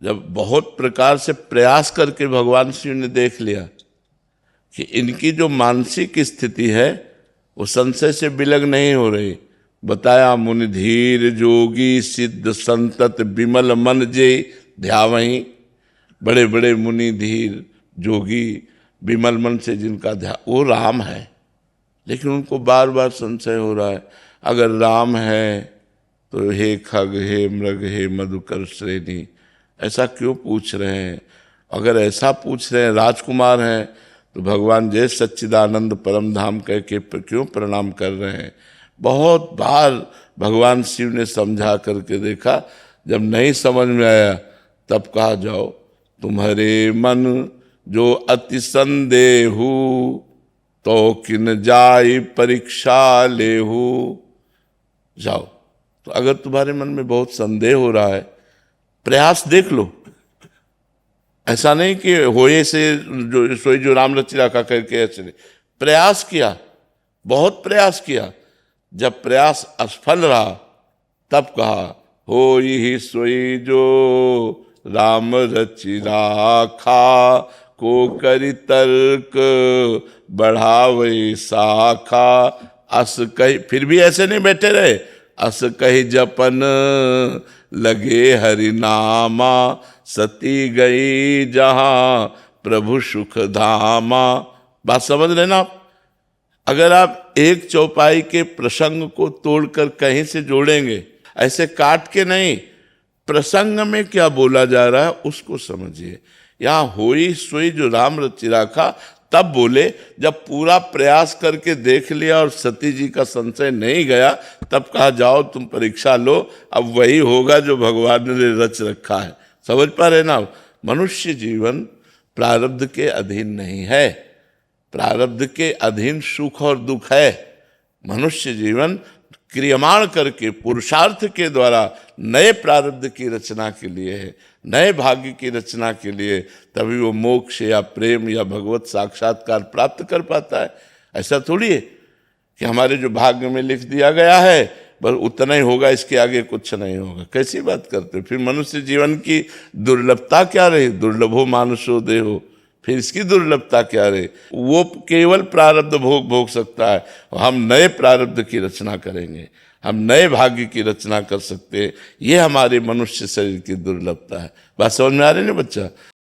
जब बहुत प्रकार से प्रयास करके भगवान शिव ने देख लिया कि इनकी जो मानसिक स्थिति है वो संशय से विलग नहीं हो रही, बताया मुनि धीर जोगी सिद्ध संतत विमल मन जे ध्यावहीं। बड़े बड़े मुनि धीर जोगी विमल मन से जिनका ध्यान, वो राम है, लेकिन उनको बार बार संशय हो रहा है। अगर राम है तो हे खग हे मृग हे मधुकर श्रेणी, ऐसा क्यों पूछ रहे हैं? अगर ऐसा पूछ रहे हैं, राजकुमार हैं, तो भगवान जय सच्चिदानंद परम धाम कह के क्यों प्रणाम कर रहे हैं? बहुत बार भगवान शिव ने समझा करके देखा, जब नहीं समझ में आया तब कहा जाओ तुम्हारे मन जो अति संदेहु तो किन जाई परीक्षा लेहू। जाओ, तो अगर तुम्हारे मन में बहुत संदेह हो रहा है, प्रयास देख लो। ऐसा नहीं कि होए से जो सोई जो राम रचि राखा करके ऐसे नहीं, प्रयास किया, बहुत प्रयास किया। जब प्रयास असफल रहा तब कहा होई ही सोई जो राम रचि राखा को करि तर्क बढ़ावे शाखा। अस कही, फिर भी ऐसे नहीं बैठे रहे, अस कही जपन लगे हरि नामा सती गई जहां प्रभु सुख धामा। बात समझ लेना आप। अगर आप एक चौपाई के प्रसंग को तोड़कर कहीं से जोड़ेंगे, ऐसे काट के नहीं, प्रसंग में क्या बोला जा रहा है उसको समझिए। यहां होई सोई जो राम रचि राखा तब बोले जब पूरा प्रयास करके देख लिया और सती जी का संशय नहीं गया, तब कहा जाओ तुम परीक्षा लो, अब वही होगा जो भगवान ने रच रखा है। समझ पा रहे ना? मनुष्य जीवन प्रारब्ध के अधीन नहीं है, प्रारब्ध के अधीन सुख और दुख है। मनुष्य जीवन क्रियमाण करके पुरुषार्थ के द्वारा नए प्रारब्ध की रचना के लिए है, नए भाग्य की रचना के लिए, तभी वो मोक्ष या प्रेम या भगवत साक्षात्कार प्राप्त कर पाता है। ऐसा थोड़ी है कि हमारे जो भाग्य में लिख दिया गया है बस उतना ही होगा, इसके आगे कुछ नहीं होगा। कैसी बात करते? फिर मनुष्य जीवन की दुर्लभता क्या रही? दुर्लभो मानुषो देहो, फिर इसकी दुर्लभता क्या रही? वो केवल प्रारब्ध भोग भोग सकता है, हम नए प्रारब्ध की रचना करेंगे, हम नए भाग्य की रचना कर सकते हैं। ये हमारे मनुष्य शरीर की दुर्लभता है। बात समझ में आ रही है ना बच्चा?